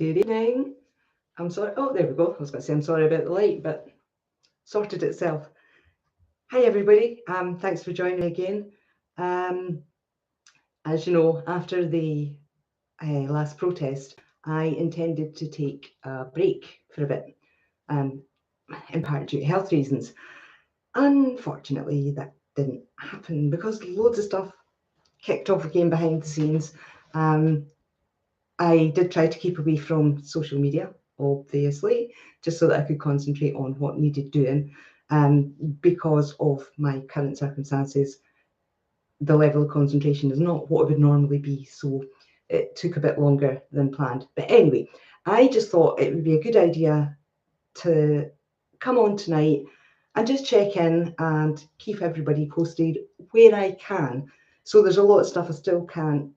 Good evening. I'm sorry. Oh, there we go. I was going to say I'm sorry about the light, but sorted itself. Hi, everybody. Thanks for joining me again. As you know, after the last protest, I intended to take a break for a bit, in part due to health reasons. Unfortunately, that didn't happen because loads of stuff kicked off again behind the scenes. I did try to keep away from social media, obviously, just so that I could concentrate on what needed doing. Because of my current circumstances, the level of concentration is not what it would normally be, so it took a bit longer than planned. But anyway, I just thought it would be a good idea to come on tonight and just check in and keep everybody posted where I can. So there's a lot of stuff I still can't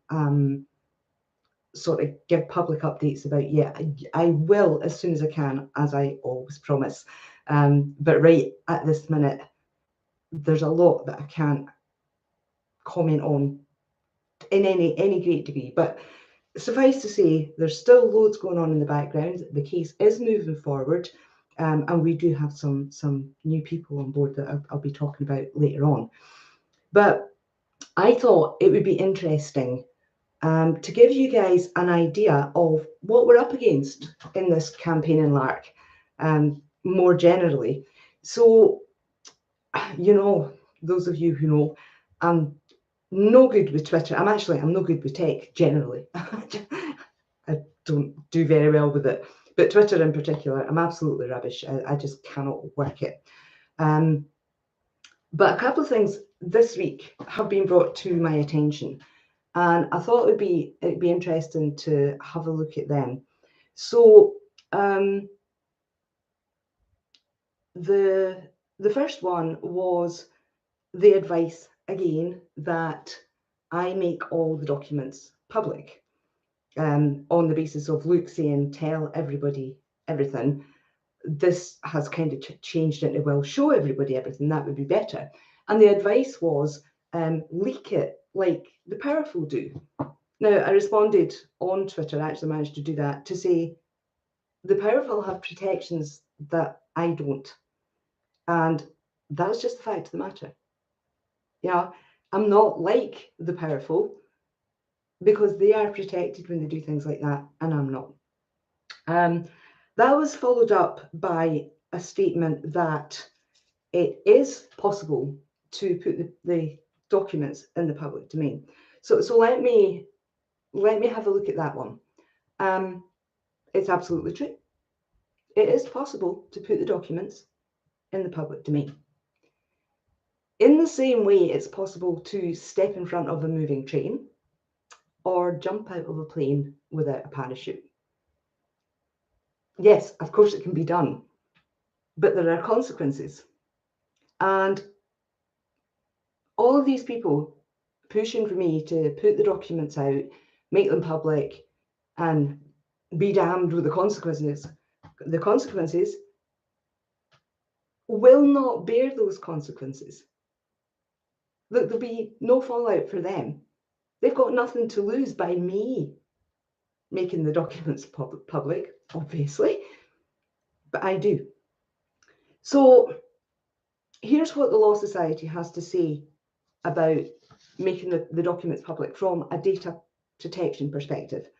sort of give public updates about yet. I will as soon as I can, as I always promise. But right at this minute, there's a lot that I can't comment on in any great degree. But suffice to say, there's still loads going on in the background. The case is moving forward, and we do have some new people on board that I'll be talking about later on. But I thought it would be interesting to give you guys an idea of what we're up against in this campaign in Lark, more generally. So, you know, those of you who know, I'm no good with Twitter. I'm no good with tech generally. I don't do very well with it, but Twitter in particular, I'm absolutely rubbish. I just cannot work it. But a couple of things this week have been brought to my attention, and I thought it'd be interesting to have a look at them. So the first one was the advice again that I make all the documents public, on the basis of Luke saying tell everybody everything. This has kind of changed into, well, show everybody everything, that would be better. And the advice was leak it like the powerful do. Now, I responded on Twitter, I actually managed to do that, to say the powerful have protections that I don't. And that's just the fact of the matter. You know, I'm not like the powerful because they are protected when they do things like that, and I'm not. That was followed up by a statement that it is possible to put the documents in the public domain. So let me have a look at that one. It's absolutely true. It is possible to put the documents in the public domain. In the same way, it's possible to step in front of a moving train or jump out of a plane without a parachute. Yes, of course it can be done, but there are consequences. And all of these people pushing for me to put the documents out, make them public, and be damned with the consequences will not bear those consequences. There'll be no fallout for them. They've got nothing to lose by me making the documents public, obviously, but I do. So here's what the Law Society has to say about making the documents public from a data protection perspective.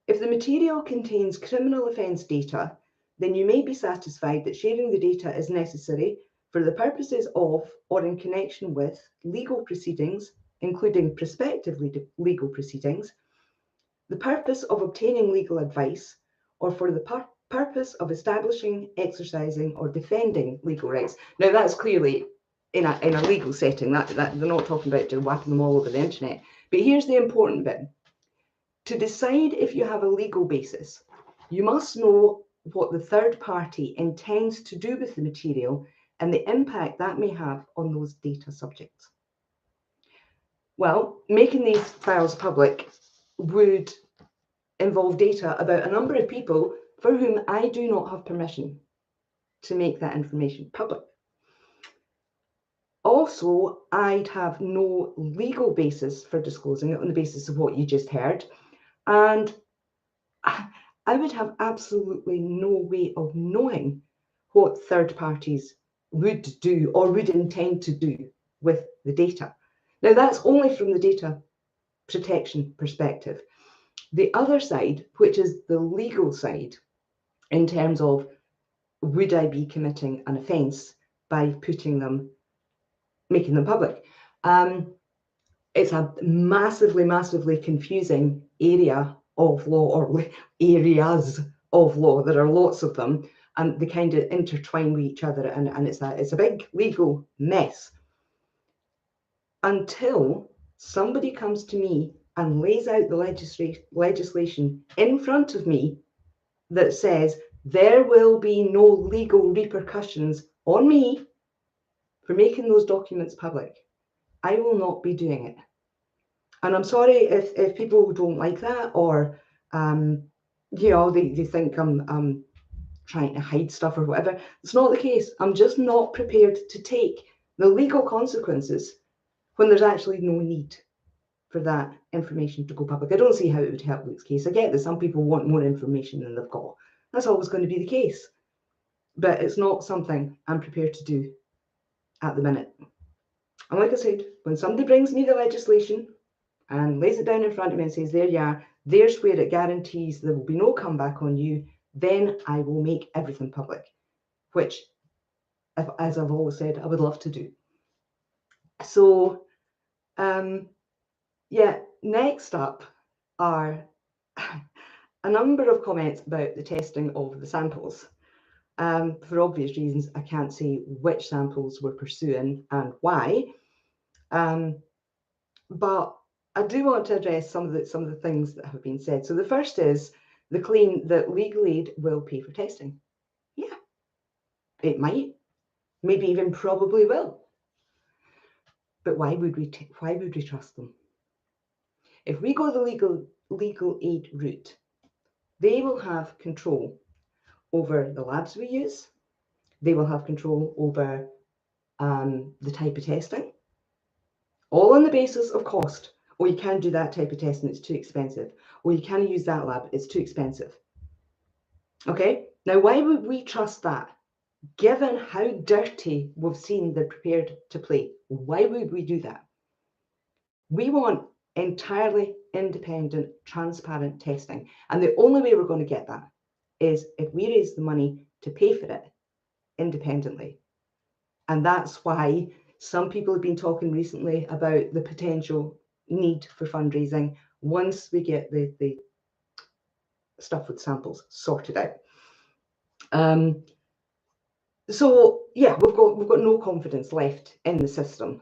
If the material contains criminal offence data, then you may be satisfied that sharing the data is necessary for the purposes of or in connection with legal proceedings, including prospective legal proceedings, the purpose of obtaining legal advice, or for the purpose of establishing, exercising, or defending legal rights. Now, that's clearly in a legal setting. That they're not talking about whacking them all over the internet. But here's the important bit. To decide if you have a legal basis, you must know what the third party intends to do with the material and the impact that may have on those data subjects. Well, making these files public would involve data about a number of people for whom I do not have permission to make that information public. Also, I'd have no legal basis for disclosing it on the basis of what you just heard. And I would have absolutely no way of knowing what third parties would do or would intend to do with the data. Now, that's only from the data protection perspective. The other side, which is the legal side, in terms of would I be committing an offence by making them public? It's a massively, massively confusing area of law, or areas of law. There are lots of them, and they kind of intertwine with each other, and it's a big legal mess. Until somebody comes to me and lays out the legislation in front of me that says there will be no legal repercussions on me for making those documents public, I will not be doing it. And I'm sorry if people don't like that, or they think I'm trying to hide stuff or whatever. It's not the case. I'm just not prepared to take the legal consequences when there's actually no need for that information to go public. I don't see how it would help Luke's case. I get that some people want more information than they've got. That's always going to be the case. But it's not something I'm prepared to do at the minute. And like I said, when somebody brings me the legislation and lays it down in front of me and says, there you are, there's where it guarantees there will be no comeback on you, then I will make everything public, which, as I've always said, I would love to do. So, next up are a number of comments about the testing of the samples. For obvious reasons, I can't say which samples we're pursuing and why, but I do want to address some of the things that have been said. So the first is the claim that legal aid will pay for testing. Yeah, it might, maybe even probably will. But why would we trust them? If we go the legal aid route, they will have control over the labs we use. They will have control over the type of testing, all on the basis of cost. Or you can't do that type of testing, it's too expensive. Or you can't use that lab, it's too expensive. Okay, now why would we trust that? Given how dirty we've seen they're prepared to play, why would we do that? We want entirely independent, transparent testing. And the only way we're going to get that is if we raise the money to pay for it independently. And that's why some people have been talking recently about the potential need for fundraising once we get the stuff with samples sorted out. So yeah, we've got no confidence left in the system.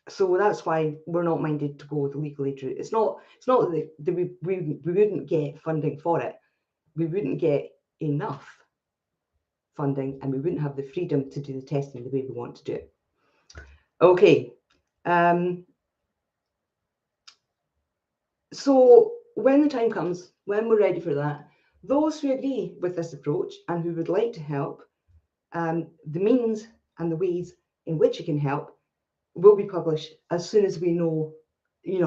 So that's why we're not minded to go the legal aid route. It's not that we wouldn't get funding for it. We wouldn't get enough funding, and we wouldn't have the freedom to do the testing the way we want to do it. Okay. So when the time comes, when we're ready for that, those who agree with this approach and who would like to help, the means and the ways in which you can help will be published as soon as we know,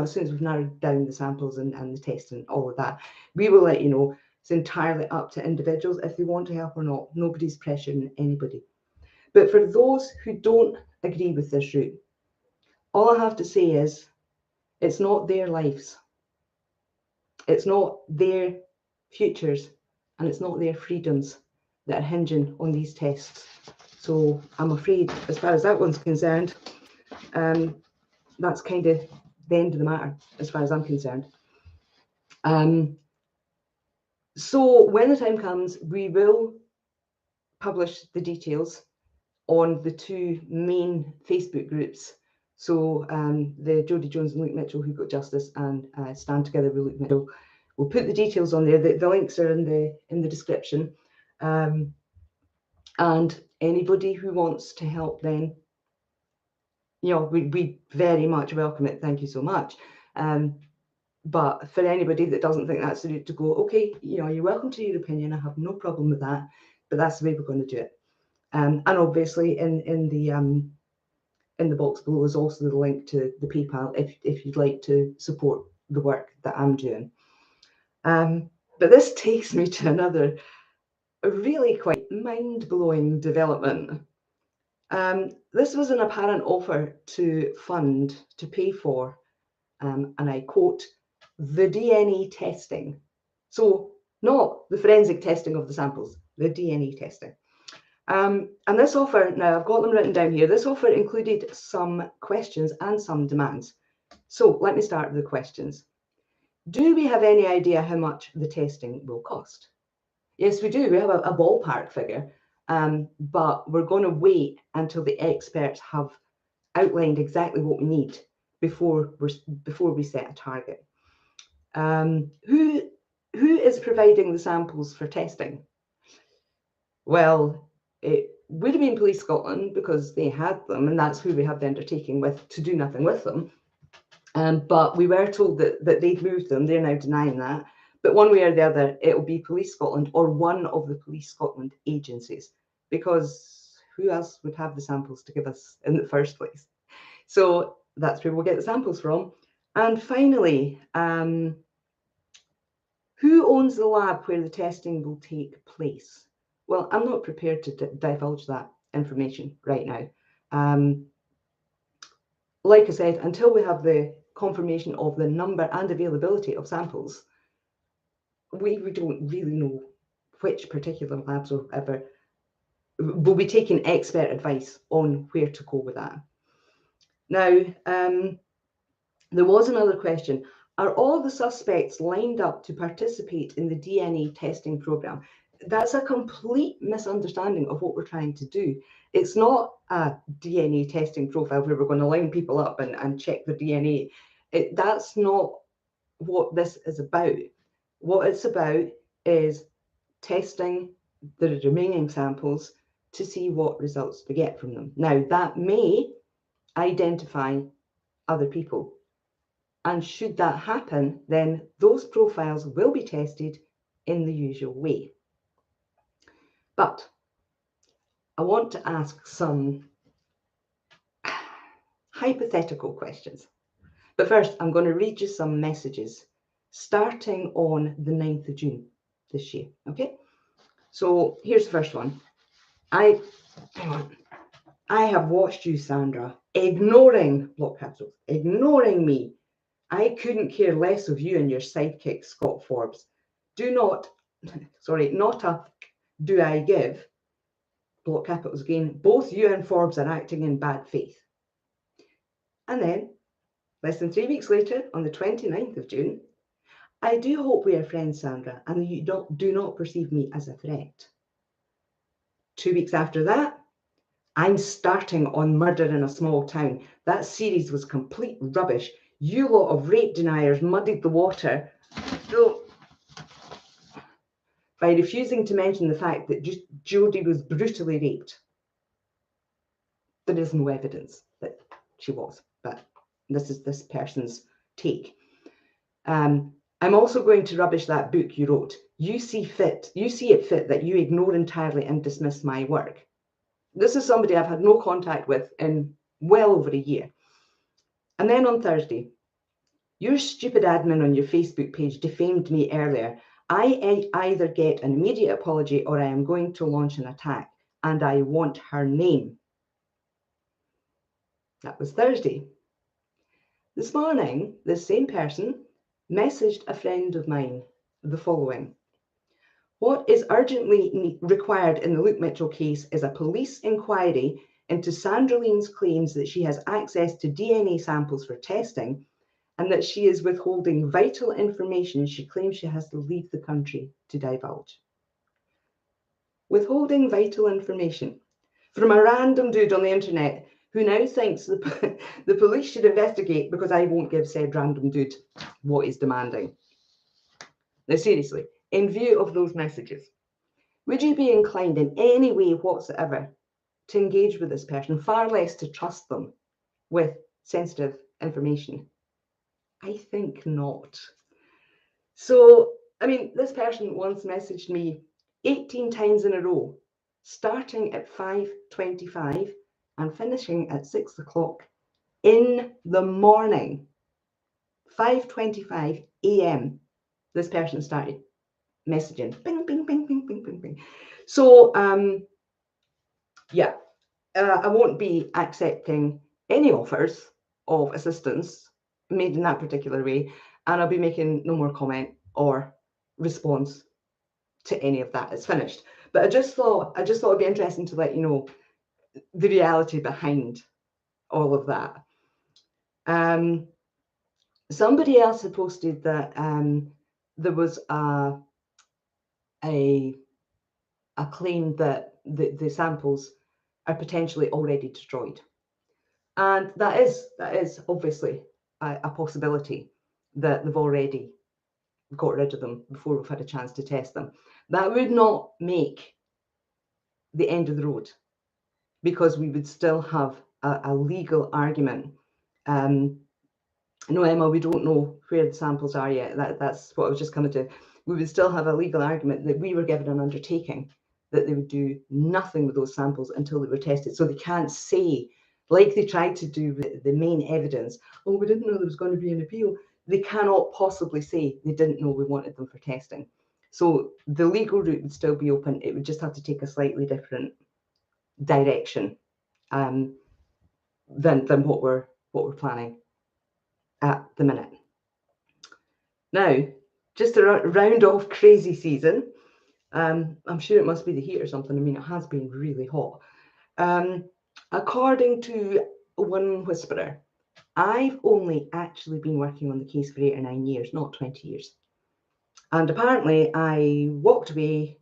as soon as we've narrowed down the samples and the testing and all of that. We will let you know. It's entirely up to individuals if they want to help or not. Nobody's pressuring anybody. But for those who don't agree with this route, all I have to say is it's not their lives. It's not their futures, and it's not their freedoms that are hinging on these tests. So I'm afraid, as far as that one's concerned, that's kind of the end of the matter, as far as I'm concerned. So when the time comes, we will publish the details on the two main Facebook groups. So the Jodie Jones and Luke Mitchell Who Got Justice, and Stand Together with Luke Mitchell. We'll put the details on there. The links are in the description. And anybody who wants to help, then we very much welcome it. Thank you so much. But for anybody that doesn't think that's the route to go, okay, you're welcome to your opinion. I have no problem with that, but that's the way we're going to do it. And obviously in the box below is also the link to the PayPal if you'd like to support the work that I'm doing. But But this takes me to another really quite mind-blowing development. This was an apparent offer to pay for, and I quote, the DNA testing. So not the forensic testing of the samples, the DNA testing. And this offer, now I've got them written down here, this offer included some questions and some demands. So let me start with the questions. Do we have any idea how much the testing will cost? Yes, we do. We have a ballpark figure, but we're going to wait until the experts have outlined exactly what we need before we set a target. Who is providing the samples for testing? Well, it would have been Police Scotland because they had them, and that's who we have the undertaking with to do nothing with them. But we were told that they'd moved them. They're now denying that. But one way or the other, it will be Police Scotland or one of the Police Scotland agencies, because who else would have the samples to give us in the first place? So that's where we'll get the samples from. And finally, who owns the lab where the testing will take place? Well, I'm not prepared to divulge that information right now. Like I said, until we have the confirmation of the number and availability of samples, we don't really know which particular labs or whatever will be taking expert advice on where to go with that. Now, there was another question. Are all the suspects lined up to participate in the DNA testing program? That's a complete misunderstanding of what we're trying to do. It's not a DNA testing profile where we're going to line people up and check their DNA. That's not what this is about. What it's about is testing the remaining samples to see what results we get from them. Now, that may identify other people. And should that happen, then those profiles will be tested in the usual way. But I want to ask some hypothetical questions. But first, I'm going to read you some messages starting on the 9th of June this year. Okay, so here's the first one. I have watched you, Sandra, ignoring block capitals, ignoring me. I couldn't care less of you and your sidekick, Scott Forbes. Not a do I give, block capitals again. Both you and Forbes are acting in bad faith. And then, less than 3 weeks later, on the 29th of June, I do hope we are friends, Sandra, and you do not perceive me as a threat. 2 weeks after that, I'm starting on Murder in a Small Town. That series was complete rubbish. You lot of rape deniers muddied the water by refusing to mention the fact that Jodie was brutally raped. There is no evidence that she was, but this is this person's take. I'm also going to rubbish that book you wrote. You see it fit that you ignore entirely and dismiss my work. This is somebody I've had no contact with in well over a year. And then on Thursday, your stupid admin on your Facebook page defamed me earlier. I either get an immediate apology or I am going to launch an attack, and I want her name. That was Thursday. This morning, this same person messaged a friend of mine the following. What is urgently required in the Luke Mitchell case is a police inquiry into Sandra Lean's claims that she has access to DNA samples for testing and that she is withholding vital information she claims she has to leave the country to divulge. Withholding vital information from a random dude on the internet who now thinks the police should investigate because I won't give said random dude what he's demanding. Now, seriously, in view of those messages, would you be inclined in any way whatsoever to engage with this person, far less to trust them with sensitive information? I think not. So, I mean, this person once messaged me 18 times in a row, starting at 5:25 and finishing at 6 o'clock in the morning. 5:25 a.m. this person started messaging. Bing, bing, bing, bing, bing, bing, bing. So, yeah, I won't be accepting any offers of assistance made in that particular way, and I'll be making no more comment or response to any of that. It's finished. But I just thought it'd be interesting to let you know the reality behind all of that. Somebody else had posted that there was a claim that the samples are potentially already destroyed, and that is obviously a possibility that they've already got rid of them before we've had a chance to test them. That would not make the end of the road, because we would still have a legal argument. No, Emma, we don't know where the samples are yet. That's what I was just coming to. We would still have a legal argument that we were given an undertaking that they would do nothing with those samples until they were tested. So they can't say, like they tried to do with the main evidence, oh, we didn't know there was going to be an appeal. They cannot possibly say they didn't know we wanted them for testing. So the legal route would still be open. It would just have to take a slightly different direction than what we're planning at the minute. Now, just to round off crazy season, I'm sure it must be the heat or something. I mean, it has been really hot. According to one whisperer, I've only actually been working on the case for 8 or 9 years, not 20 years. And apparently I walked away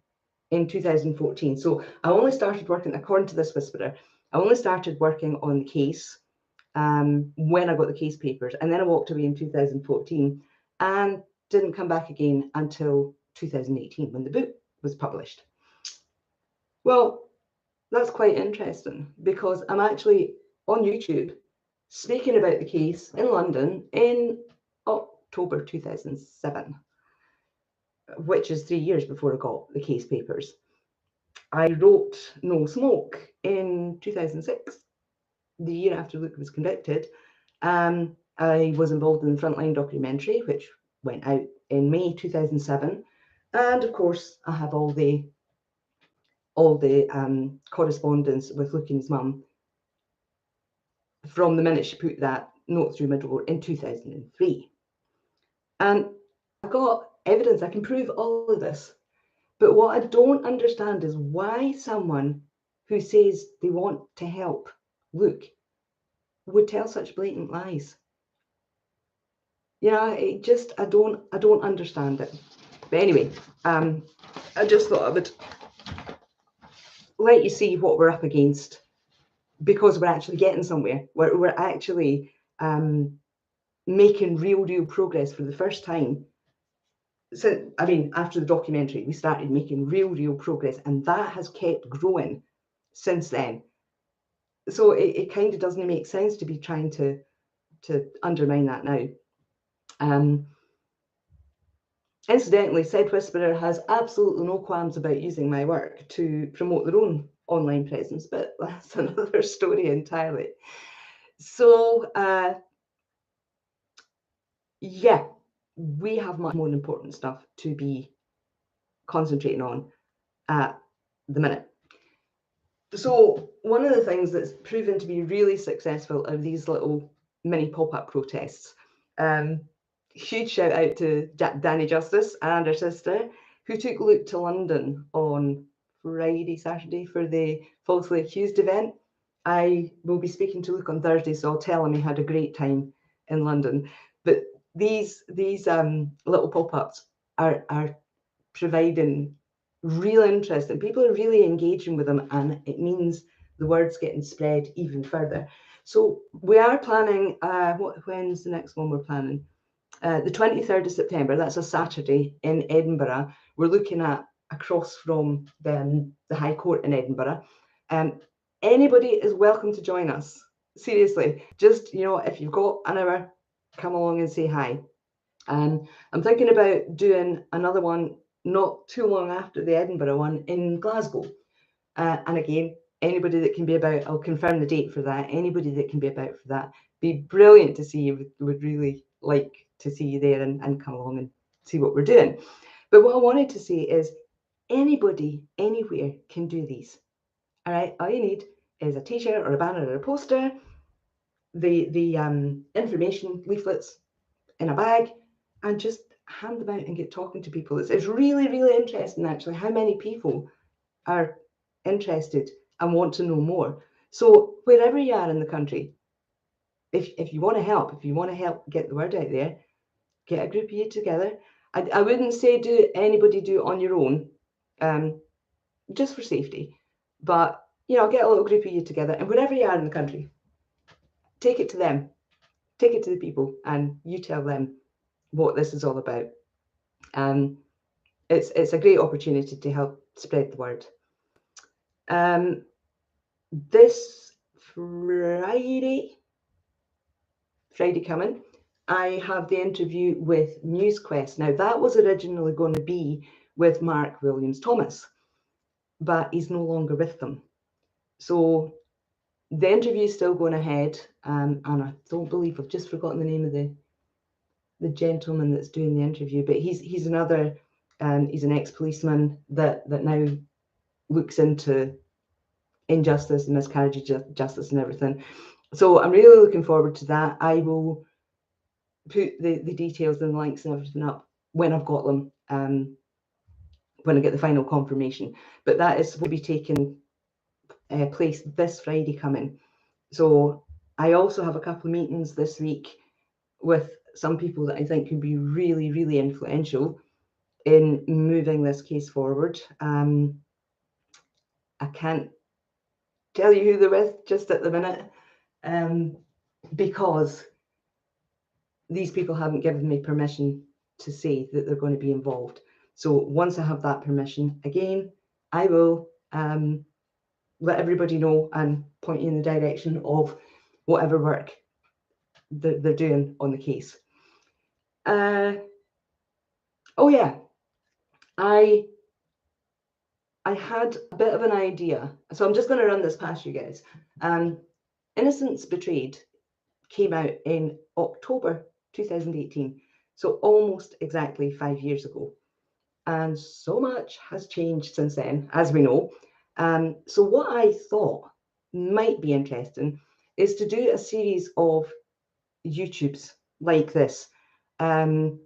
in 2014. So I only started working, according to this whisperer, I only started working on the case when I got the case papers. And then I walked away in 2014 and didn't come back again until 2018 when the book was published. Well, that's quite interesting, because I'm actually on YouTube speaking about the case in London in October 2007, which is 3 years before I got the case papers. I wrote No Smoke in 2006, the year after Luke was convicted. I was involved in the Frontline documentary, which went out in May 2007. And of course, I have all the correspondence with Luke and his mum from the minute she put that note through my door in 2003. And I've got evidence, I can prove all of this. But what I don't understand is why someone who says they want to help Luke would tell such blatant lies. You know, I don't understand it. But anyway, I just thought I would let you see what we're up against, because we're actually getting somewhere. We're actually making real progress for the first time. So, I mean, after the documentary, we started making real progress, and that has kept growing since then. So it kind of doesn't make sense to be trying to undermine that now. Incidentally, said whisperer has absolutely no qualms about using my work to promote their own online presence, but that's another story entirely. So, yeah, we have much more important stuff to be concentrating on at the minute. So one of the things that's proven to be really successful are these little mini pop-up protests. Huge shout out to Danny Justice and her sister, who took Luke to London on Saturday for the Falsely Accused event. I will be speaking to Luke on Thursday, so I'll tell him he had a great time in London. But these little pop-ups are providing real interest, and people are really engaging with them, and it means the word's getting spread even further. So we are planning, when's the next one we're planning? The 23rd of September, that's a Saturday in Edinburgh. We're looking at across from the High Court in Edinburgh. Anybody is welcome to join us. Seriously, just, you know, if you've got an hour, come along and say hi. I'm thinking about doing another one not too long after the Edinburgh one in Glasgow. And again, anybody that can be about, I'll confirm the date for that. Anybody that can be about for that, be brilliant to see you. Would really like to see you there and come along and see what we're doing. But what I wanted to say is anybody, anywhere can do these. All right, all you need is a t-shirt or a banner or a poster, the information leaflets in a bag, and just hand them out and get talking to people. It's really, really interesting, actually, how many people are interested and want to know more. So wherever you are in the country, if you want to help, get the word out there, get a group of you together. I wouldn't say anybody do it on your own, just for safety. But, get a little group of you together, and wherever you are in the country, take it to them, take it to the people, and you tell them what this is all about. It's a great opportunity to help spread the word. This Friday coming, I have the interview with NewsQuest. Now, that was originally going to be with Mark Williams-Thomas, but he's no longer with them. So the interview is still going ahead, and I don't believe, I've just forgotten the name of the gentleman that's doing the interview, but he's another, he's an ex-policeman that now looks into injustice and miscarriage of justice and everything. So I'm really looking forward to that. I will put the details and the links and everything up when I've got them, when I get the final confirmation. But that will be taking place this Friday coming. So I also have a couple of meetings this week with some people that I think can be really, really influential in moving this case forward. I can't tell you who they're with just at the minute, because these people haven't given me permission to say that they're going to be involved. So once I have that permission, again, I will let everybody know and point you in the direction of whatever work they're doing on the case. Oh yeah, I had a bit of an idea, so I'm just going to run this past you guys. Innocence Betrayed came out in October 2018, so almost exactly 5 years ago. And so much has changed since then, as we know. So what I thought might be interesting is to do a series of YouTubes like this, doing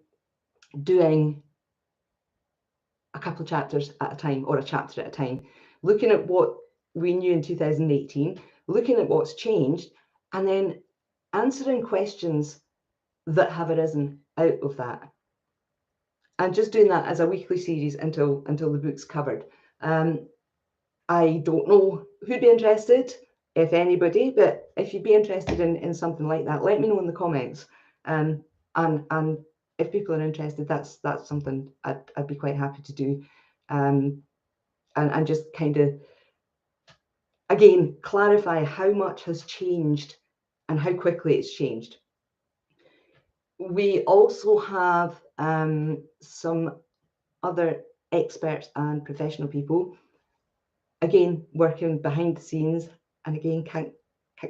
a couple of chapters at a time, or a chapter at a time, looking at what we knew in 2018, looking at what's changed, and then answering questions that have arisen out of that. And just doing that as a weekly series until the book's covered. I don't know who'd be interested, if anybody, but if you'd be interested in something like that, let me know in the comments. And if people are interested, that's something I'd be quite happy to do. And just kind of, again, clarify how much has changed and how quickly it's changed. We also have some other experts and professional people, again, working behind the scenes, and again, can't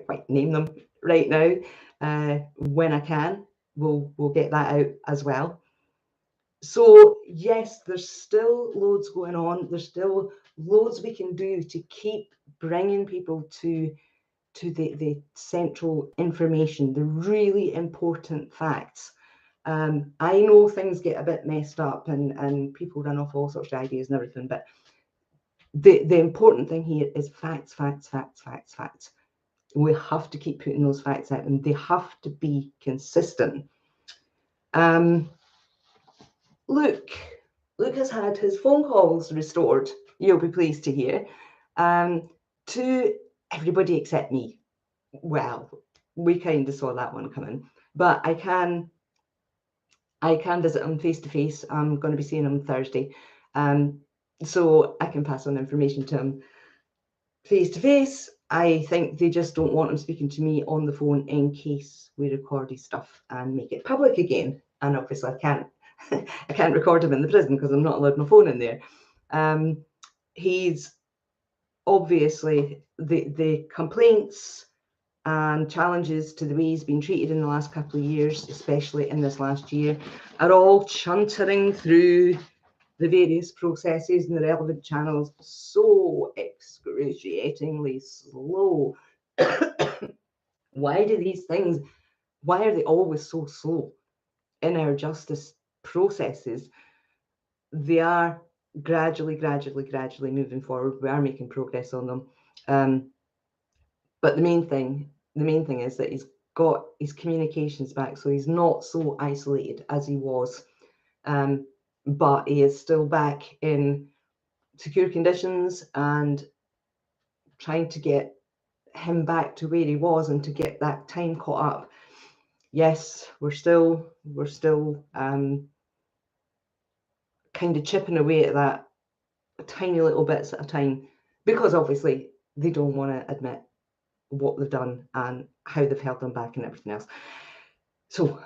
quite name them right now. When I can, we'll get that out as well. So yes, there's still loads going on. There's still loads we can do to keep bringing people to the central information, the really important facts. I know things get a bit messed up and people run off all sorts of ideas and everything, but the important thing here is facts, facts, facts, facts, facts. We have to keep putting those facts out, and they have to be consistent. Luke has had his phone calls restored, you'll be pleased to hear, to everybody except me. Well, we kind of saw that one coming, but I can visit him face to face. I'm going to be seeing him Thursday, so I can pass on information to him face to face. I think they just don't want him speaking to me on the phone in case we record his stuff and make it public again. And obviously I can't record him in the prison because I'm not allowed my phone in there. He's obviously, the complaints and challenges to the way he's been treated in the last couple of years, especially in this last year, are all chuntering through the various processes and the relevant channels so excruciatingly slow? Why are they always so slow in our justice processes? They are gradually moving forward. We are making progress on them. But the main thing is that he's got his communications back, so he's not so isolated as he was. But he is still back in secure conditions, and trying to get him back to where he was and to get that time caught up. Yes, we're still kind of chipping away at that tiny little bits at a time, because obviously they don't want to admit what they've done and how they've held them back and everything else. So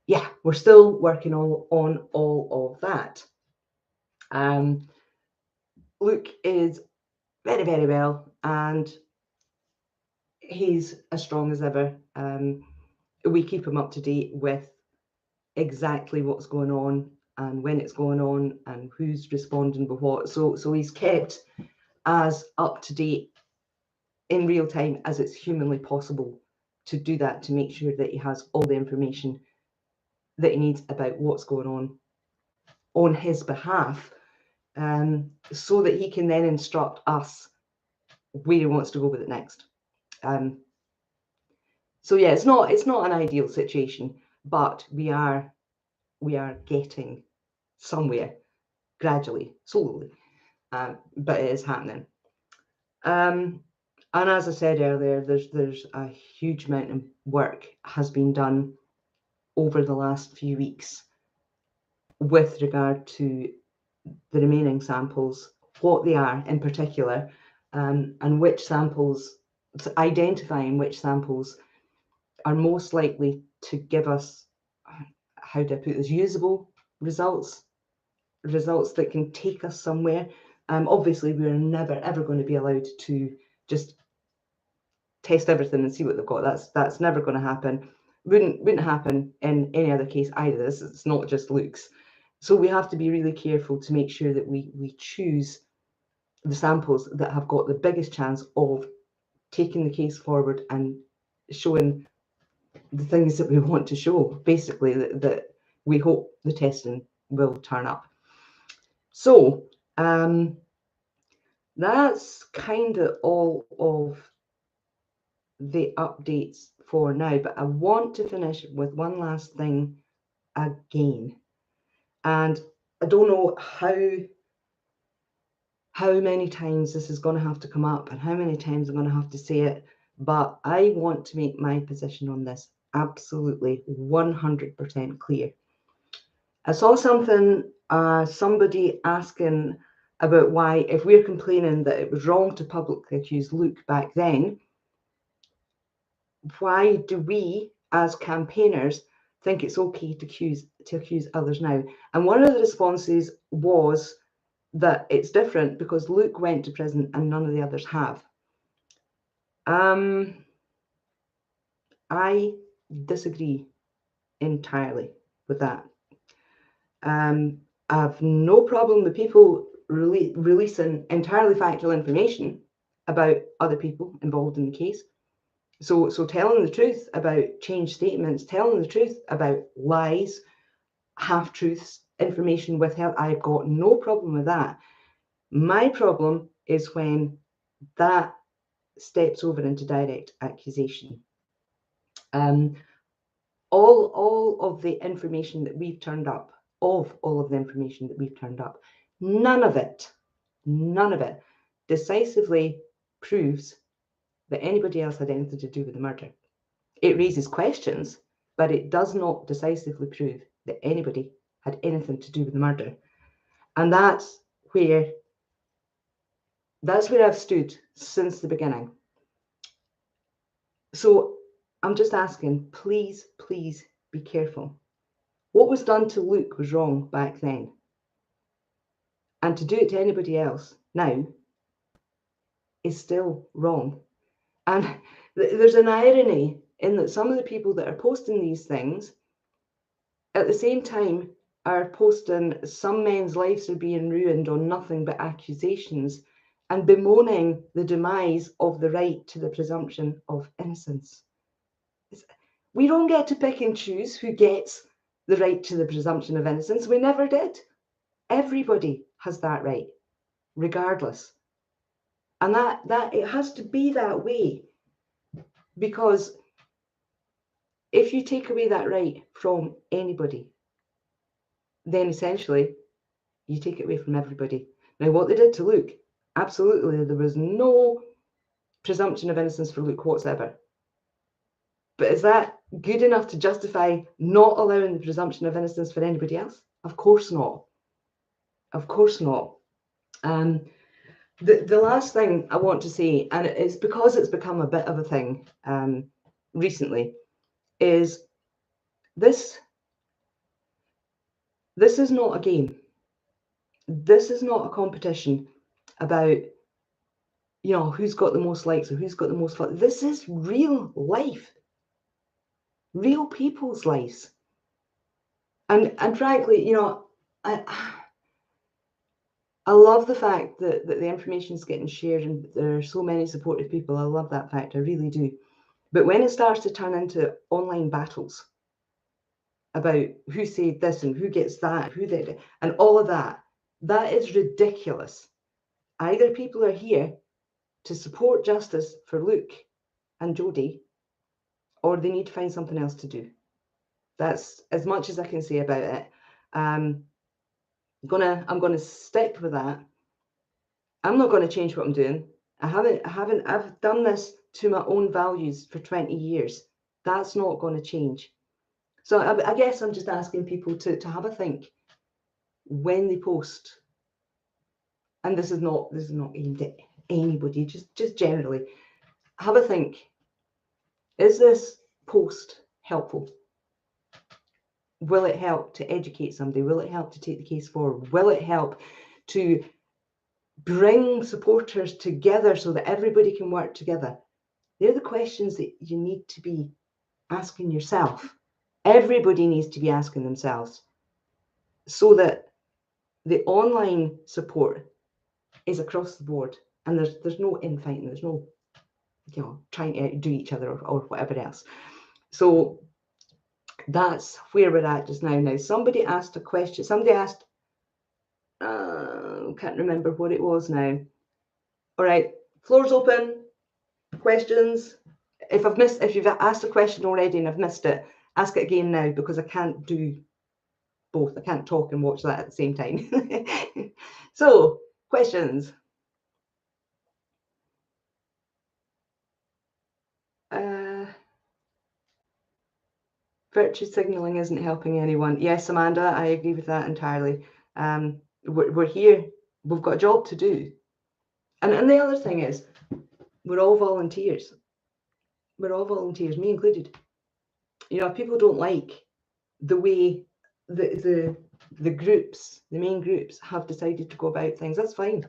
yeah, we're still working on all of that. Luke is very, very well, and he's as strong as ever. We keep him up to date with exactly what's going on and when it's going on and who's responding with what. So he's kept as up to date in real time as it's humanly possible to do that, to make sure that he has all the information that he needs about what's going on his behalf, so that he can then instruct us where he wants to go with it next. So yeah, it's not an ideal situation, but we are getting somewhere gradually, slowly, but it is happening. And as I said earlier, there's a huge amount of work has been done over the last few weeks with regard to the remaining samples, what they are in particular, and which samples, identifying which samples are most likely to give us, how do I put this, usable results that can take us somewhere. Obviously, we're never ever going to be allowed to just test everything and see what they've got. That's never going to happen. Wouldn't happen in any other case either. It's not just Luke's. So we have to be really careful to make sure that we choose the samples that have got the biggest chance of taking the case forward and showing the things that we want to show, basically, that we hope the testing will turn up. So that's kind of all of the updates for now, but I want to finish with one last thing again. And I don't know how many times this is going to have to come up and how many times I'm going to have to say it, but I want to make my position on this absolutely 100% clear. I saw something, somebody asking about why, if we're complaining that it was wrong to publicly accuse Luke back then, why do we as campaigners think it's okay to accuse others now? And one of the responses was that it's different because Luke went to prison and none of the others have. I disagree entirely with that. I've no problem with people releasing entirely factual information about other people involved in the case. So telling the truth about changed statements, telling the truth about lies, half-truths, information withheld, I've got no problem with that. My problem is when that steps over into direct accusation. All of the information that we've turned up, none of it decisively proves that anybody else had anything to do with the murder. It raises questions, but it does not decisively prove that anybody had anything to do with the murder. And that's where I've stood since the beginning. So I'm just asking, please be careful. What was done to Luke was wrong back then. And to do it to anybody else now is still wrong. And there's an irony in that some of the people that are posting these things at the same time are posting some men's lives are being ruined on nothing but accusations and bemoaning the demise of the right to the presumption of innocence. We don't get to pick and choose who gets the right to the presumption of innocence. We never did. Everybody has that right, regardless. And that it has to be that way, because if you take away that right from anybody, then essentially you take it away from everybody. Now, what they did to Luke, absolutely, there was no presumption of innocence for Luke whatsoever. But is that good enough to justify not allowing the presumption of innocence for anybody else? Of course not. Of course not. The last thing I want to say, and it's because it's become a bit of a thing recently, is this is not a game. This is not a competition about, who's got the most likes or who's got the most fun. This is real life, real people's lives. And frankly, I love the fact that the information is getting shared and there are so many supportive people. I love that fact, I really do. But when it starts to turn into online battles about who said this and who gets that, who did it, and all of that, that is ridiculous. Either people are here to support justice for Luke and Jodie, or they need to find something else to do. That's as much as I can say about it. I'm gonna stick with that. I'm not going to change what I'm doing. I've done this to my own values for 20 years. That's not going to change. So I guess I'm just asking people to have a think when they post. And this is not aimed at anybody, just generally. Have a think. Is this post helpful? Will it help to educate somebody? Will it help to take the case forward? Will it help to bring supporters together so that everybody can work together? They're the questions that you need to be asking yourself. Everybody needs to be asking themselves, so that the online support is across the board, and there's no infighting, there's no trying to do each other or whatever else. So that's where we're at just now. Now, somebody asked a question. Somebody asked, can't remember what it was now. All right, floor's open. Questions. If you've asked a question already and I've missed it, ask it again now, because I can't do both. I can't talk and watch that at the same time. So, questions. Virtue signaling isn't helping anyone. Yes, Amanda, I agree with that entirely. We're here. We've got a job to do. And the other thing is, we're all volunteers. We're all volunteers, me included. If people don't like the way the groups, the main groups, have decided to go about things, that's fine.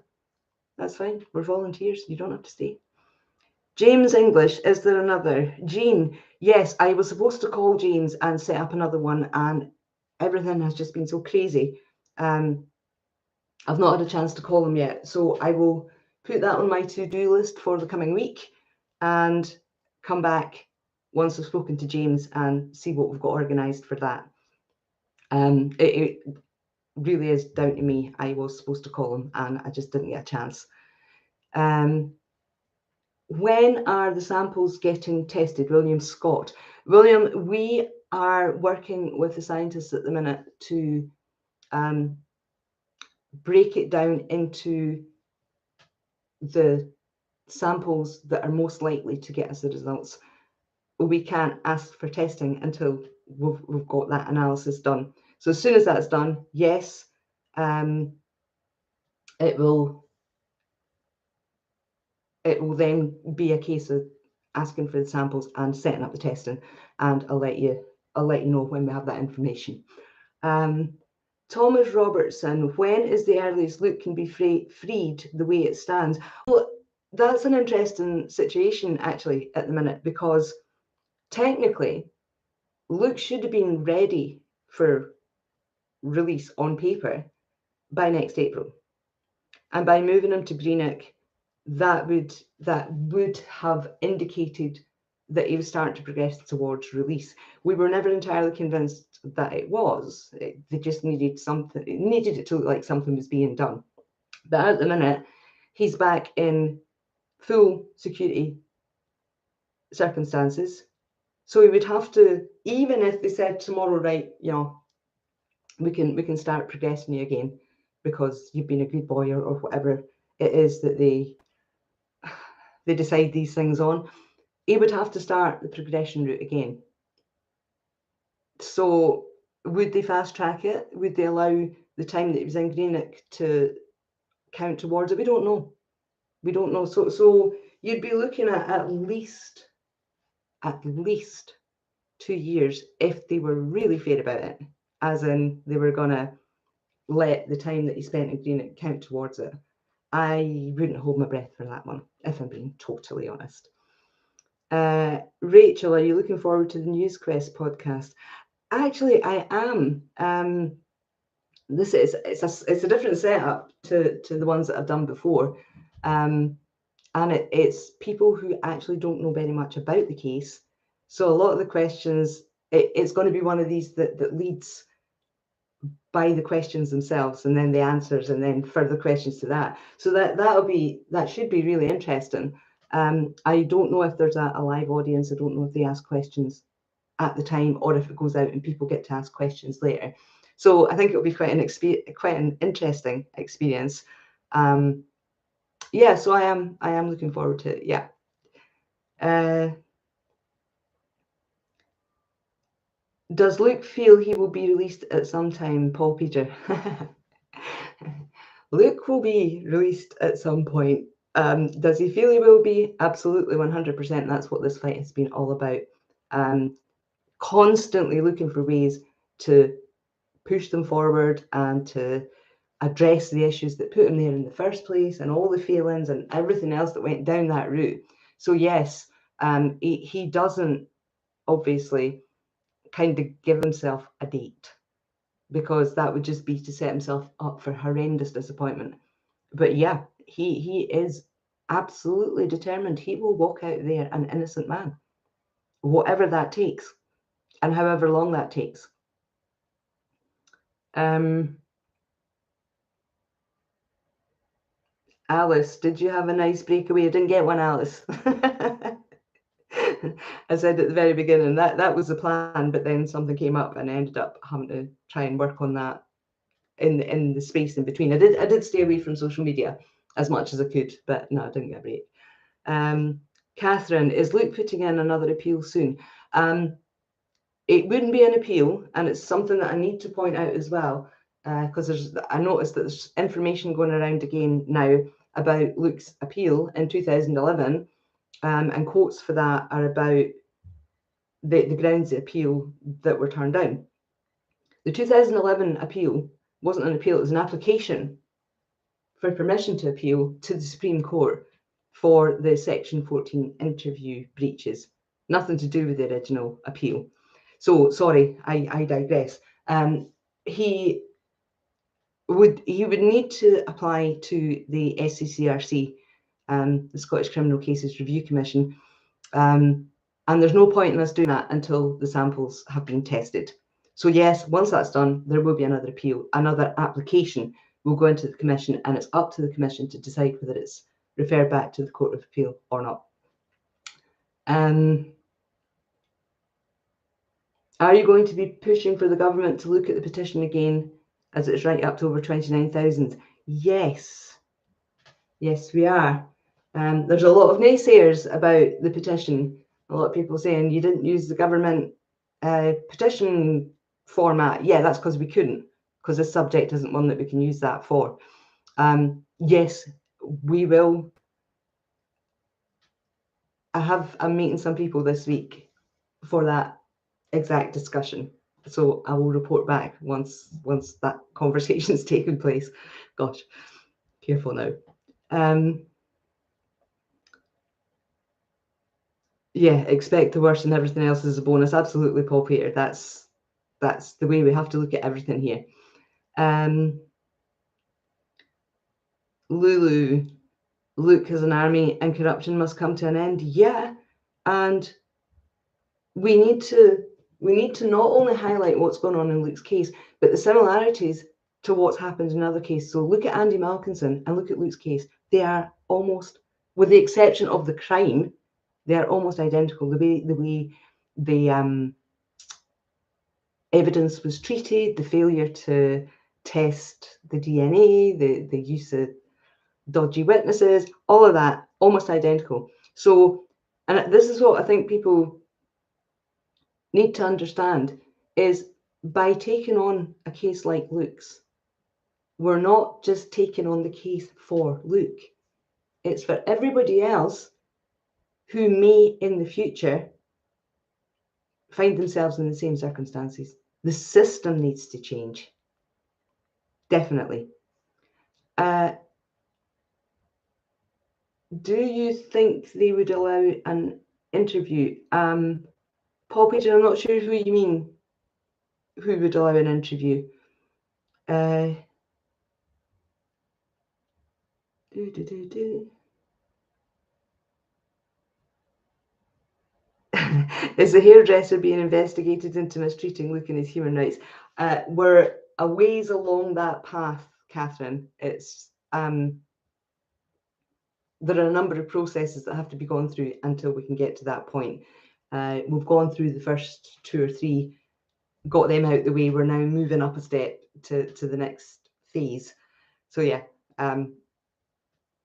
That's fine. We're volunteers. You don't have to stay. James English, is there another? Jean, yes, I was supposed to call James and set up another one, and everything has just been so crazy. I've not had a chance to call him yet, so I will put that on my to-do list for the coming week and come back once I've spoken to James and see what we've got organised for that. It really is down to me. I was supposed to call him and I just didn't get a chance. When are the samples getting tested? William Scott. William, we are working with the scientists at the minute to break it down into the samples that are most likely to get us the results. We can't ask for testing until we've got that analysis done. So as soon as that's done, yes, it will then be a case of asking for the samples and setting up the testing, and I'll let you know when we have that information. Thomas Robertson, when is the earliest Luke can be freed the way it stands? Well, that's an interesting situation actually at the minute, because technically Luke should have been ready for release on paper by next April. And by moving him to Greenock, that would have indicated that he was starting to progress towards release. We were never entirely convinced that it was. They just needed something. It needed it to look like something was being done. But at the minute, he's back in full security circumstances. So he would have to, even if they said tomorrow, right, you know, we can start progressing you again because you've been a good boy, or whatever it is that they decide these things on, he would have to start the progression route again. So would they fast track it? Would they allow the time that he was in Greenock to count towards it? We don't know. We don't know. So you'd be looking at least 2 years if they were really fair about it, as in they were going to let the time that he spent in Greenock count towards it. I wouldn't hold my breath for that one, if I'm being totally honest. Rachel, are you looking forward to the NewsQuest podcast? Actually, I am. This is it's a different setup to the ones that I've done before, and it's people who actually don't know very much about the case. So a lot of the questions, it's going to be one of these that leads by the questions themselves, and then the answers, and then further questions to that. So that should be really interesting. I don't know if there's a live audience. I don't know if they ask questions at the time or if it goes out and people get to ask questions later. So I think it'll be quite an interesting experience. Yeah, so I am looking forward to it. Yeah. Does Luke feel he will be released at some time, Paul Peter? Luke will be released at some point. Does he feel he will be? Absolutely, 100%. That's what this fight has been all about. Constantly looking for ways to push them forward and to address the issues that put him there in the first place, and all the feelings and everything else that went down that route. So yes, he doesn't obviously kind of give himself a date, because that would just be to set himself up for horrendous disappointment. But yeah, he is absolutely determined. He will walk out there an innocent man, whatever that takes, and however long that takes. Alice, did you have a nice breakaway? I didn't get one, Alice. I said at the very beginning that was the plan, but then something came up and I ended up having to try and work on that in the space in between. I did stay away from social media as much as I could, but no, I didn't get a break. Catherine, is Luke putting in another appeal soon? It wouldn't be an appeal, and it's something that I need to point out as well, because I noticed that there's information going around again now about Luke's appeal in 2011, and quotes for that are about the grounds of appeal that were turned down. The 2011 appeal wasn't an appeal, it was an application for permission to appeal to the Supreme Court for the Section 14 interview breaches. Nothing to do with the original appeal. So sorry, I digress. He would need to apply to the SCCRC, the Scottish Criminal Cases Review Commission, and there's no point in us doing that until the samples have been tested. So yes, once that's done, there will be another appeal, another application will go into the commission, and it's up to the commission to decide whether it's referred back to the Court of Appeal or not. Are you going to be pushing for the government to look at the petition again, as it's right up to over 29,000? Yes. Yes, we are. There's a lot of naysayers about the petition. A lot of people saying you didn't use the government petition format. Yeah, that's because we couldn't, because this subject isn't one that we can use that for. Yes, we will. I'm meeting some people this week for that exact discussion. So I will report back once that conversation's taken place. Gosh, careful now. Yeah, expect the worst and everything else is a bonus. Absolutely, Paul Peter. That's the way we have to look at everything here. Lulu, Luke has an army and corruption must come to an end. Yeah, and we need to not only highlight what's going on in Luke's case, but the similarities to what's happened in other cases. So look at Andy Malkinson and look at Luke's case. They are almost, with the exception of the crime, they are almost identical. The way the evidence was treated, the failure to test the DNA, the use of dodgy witnesses, all of that, almost identical. So, and this is what I think people need to understand, is by taking on a case like Luke's, we're not just taking on the case for Luke. It's for everybody else who may in the future find themselves in the same circumstances. The system needs to change. Definitely. Do you think they would allow an interview? Paul Peter, I'm not sure who you mean. Who would allow an interview? Is the hairdresser being investigated into mistreating Luke and his human rights? We're a ways along that path, Catherine. It's there are a number of processes that have to be gone through until we can get to that point. We've gone through the first 2 or 3, got them out the way. We're now moving up a step to the next phase. So yeah,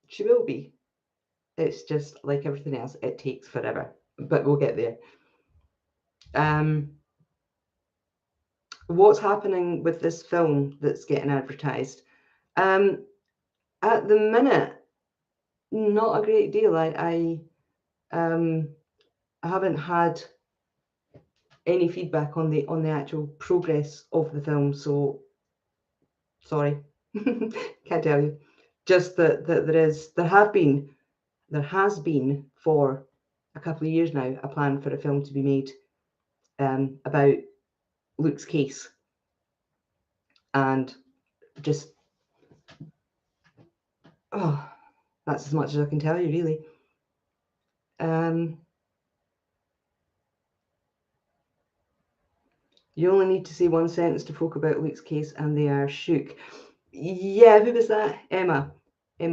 she will be. It's just like everything else, it takes forever, but we'll get there. What's happening with this film that's getting advertised? At the minute, not a great deal. I haven't had any feedback on the actual progress of the film, so sorry, can't tell you. Just that there has been for a couple of years now a plan for a film to be made about Luke's case, and just that's as much as I can tell you, really. You only need to say one sentence to folk about Luke's case and they are shook. Yeah, who was that? Emma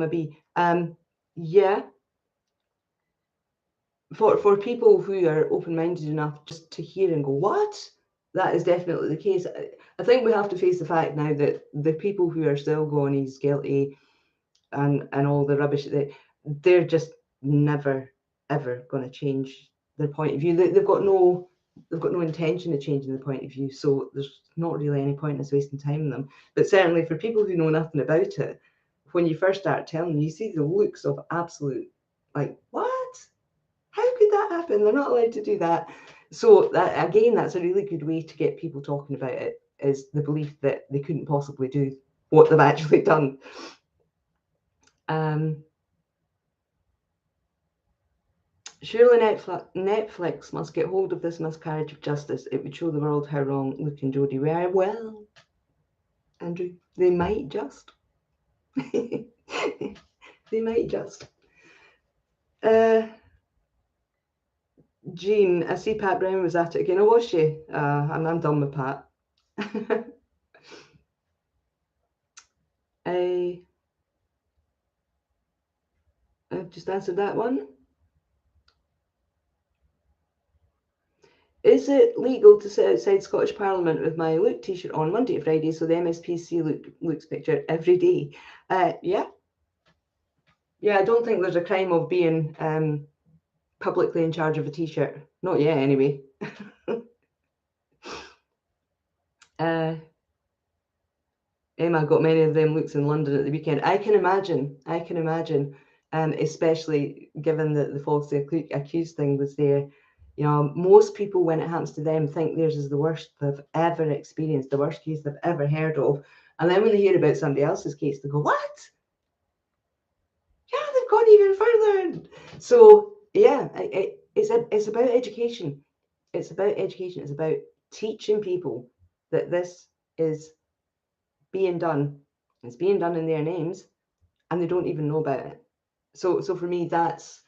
B. Yeah, for people who are open-minded enough just to hear and go, what? That is definitely the case. I think we have to face the fact now that the people who are still going, he's guilty, and all the rubbish, they're just never ever going to change their point of view. They've got no intention of changing the point of view, so there's not really any point in us wasting time on them. But certainly for people who know nothing about it, when you first start telling them, you see the looks of absolute, like, what? How could that happen? They're not allowed to do that. So that, again, that's a really good way to get people talking about it, is the belief that they couldn't possibly do what they've actually done. Surely Netflix must get hold of this miscarriage of justice. It would show the world how wrong Luke and Jodie were. Well, Andrew, they might just. They might just. Jean, I see Pat Brown was at it again. Oh, was she? I'm done with Pat. I've just answered that one. Is it legal to sit outside Scottish Parliament with my Luke t-shirt on Monday to Friday so the MSP see Luke's picture every day? Yeah. Yeah, I don't think there's a crime of being publicly in charge of a t-shirt. Not yet, anyway. Emma got many of them looks in London at the weekend. I can imagine, especially given that the falsely accused thing was there. You know, most people, when it happens to them, think theirs is the worst they've ever experienced, the worst case they've ever heard of. And then when they hear about somebody else's case, they go, what? Yeah, they've gone even further. So, yeah, it's about education. It's about education. It's about teaching people that this is being done. It's being done in their names, and they don't even know about it. So for me, that's,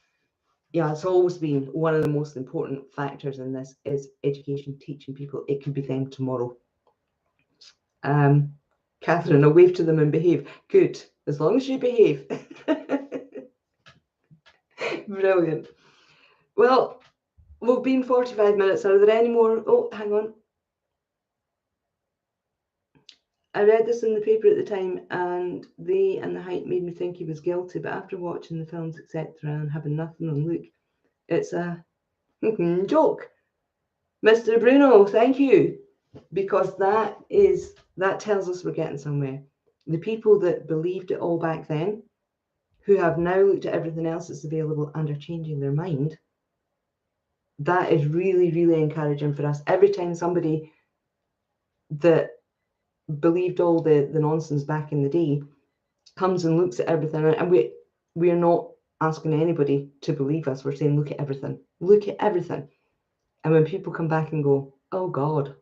yeah, it's always been one of the most important factors in this is education, teaching people. It could be them tomorrow. Catherine, I'll wave to them and behave. Good, as long as you behave. Brilliant. Well, we've been 45 minutes. Are there any more? Oh, hang on. I read this in the paper at the time, and they and the height made me think he was guilty. But after watching the films, etc., and having nothing on Luke, it's a joke. Mr. Bruno, thank you, because that tells us we're getting somewhere. The people that believed it all back then, who have now looked at everything else that's available and are changing their mind, that is really, really encouraging for us. Every time somebody that believed all the nonsense back in the day comes and looks at everything, and we are not asking anybody to believe us. We're saying, look at everything. Look at everything. And when people come back and go, oh God,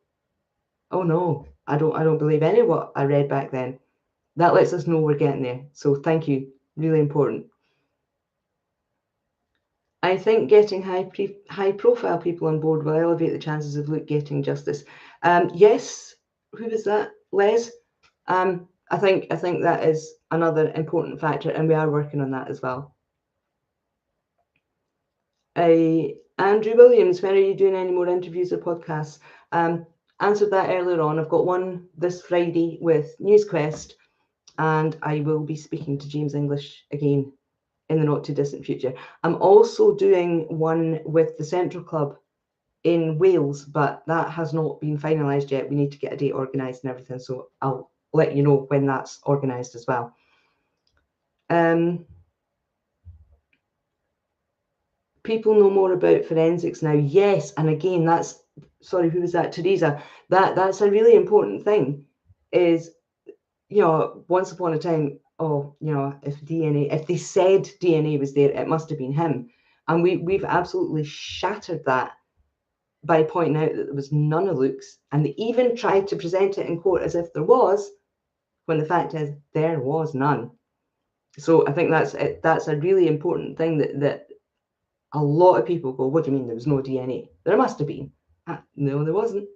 oh no, I don't believe any of what I read back then, that lets us know we're getting there. So thank you. Really important. I think getting high profile people on board will elevate the chances of Luke getting justice. Yes, who was that? Les? I think that is another important factor, and we are working on that as well. Andrew Williams, when are you doing any more interviews or podcasts? Answered that earlier on. I've got one this Friday with NewsQuest, and I will be speaking to James English again in the not too distant future. I'm also doing one with the Central Club in Wales, but that has not been finalised yet. We need to get a date organised and everything, so I'll let you know when that's organised as well. People know more about forensics now. Yes, and again, that's, sorry, who was that? Teresa. That's a really important thing. Is, you know, once upon a time, oh, you know, if they said DNA was there, it must have been him, and we've absolutely shattered that by pointing out that there was none of Luke's, and they even tried to present it in court as if there was, when the fact is there was none. So I think that's a really important thing that a lot of people go, what do you mean there was no DNA? There must have been. No, there wasn't.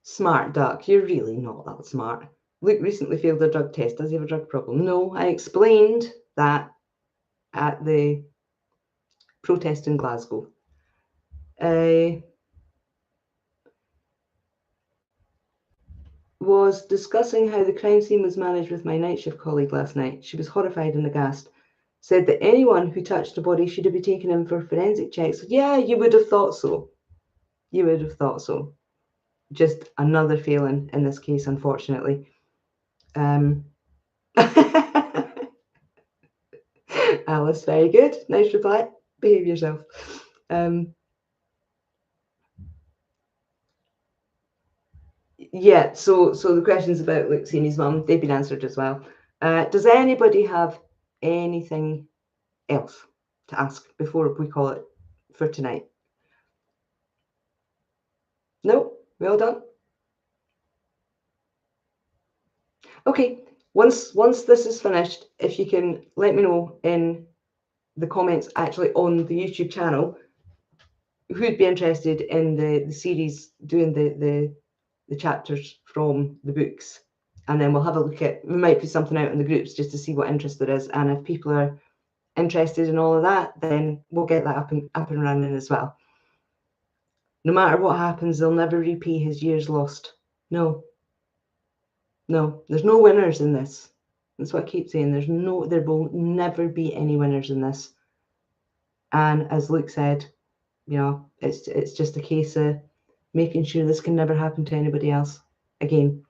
Smart duck, you're really not that smart. Luke recently failed a drug test. Does he have a drug problem? No, I explained that at the protest in Glasgow. Was discussing how the crime scene was managed with my night shift colleague last night. She was horrified and aghast. Said that anyone who touched a body should be taken in for forensic checks. Yeah, you would have thought so. You would have thought so. Just another failing in this case, unfortunately. Alice, very good. Nice reply. Behave yourself. Yeah, so the questions about Luke seeing his mum, they've been answered as well. Does anybody have anything else to ask before we call it for tonight? No? We all done? Okay, once this is finished, if you can let me know in the comments actually on the YouTube channel who'd be interested in the series, doing the chapters from the books, and then we'll have a look at, we might put something out in the groups just to see what interest there is, and if people are interested in all of that, then we'll get that up and running as well. No matter what happens, they'll never repay his years lost. No, there's no winners in this. That's what I keep saying. There will never be any winners in this. And as Luke said, you know, it's just a case of making sure this can never happen to anybody else again.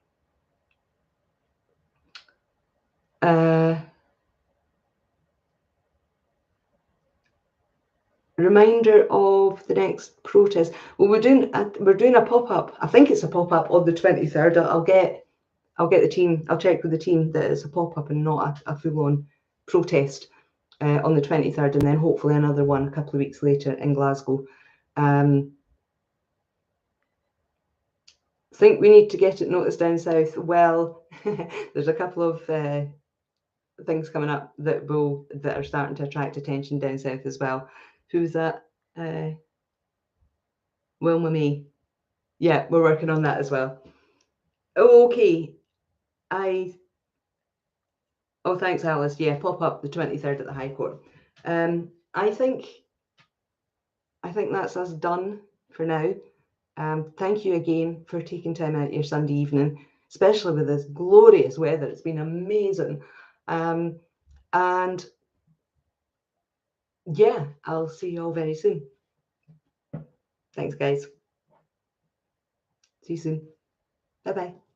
Reminder of the next protest. Well, we're doing a pop-up. I think it's a pop-up on the 23rd. I'll get the team. I'll check with the team that it's a pop-up and not a full-on protest on the 23rd, and then hopefully another one a couple of weeks later in Glasgow. think we need to get it noticed down south. Well, there's a couple of things coming up that are starting to attract attention down south as well. Who's that? Wilma May. Yeah, we're working on that as well. Okay. Oh, thanks, Alice. Yeah, pop up the 23rd at the High Court. I think that's us done for now. Thank you again for taking time out your Sunday evening, especially with this glorious weather. It's been amazing. And yeah, I'll see you all very soon. Thanks, guys. See you soon. Bye-bye.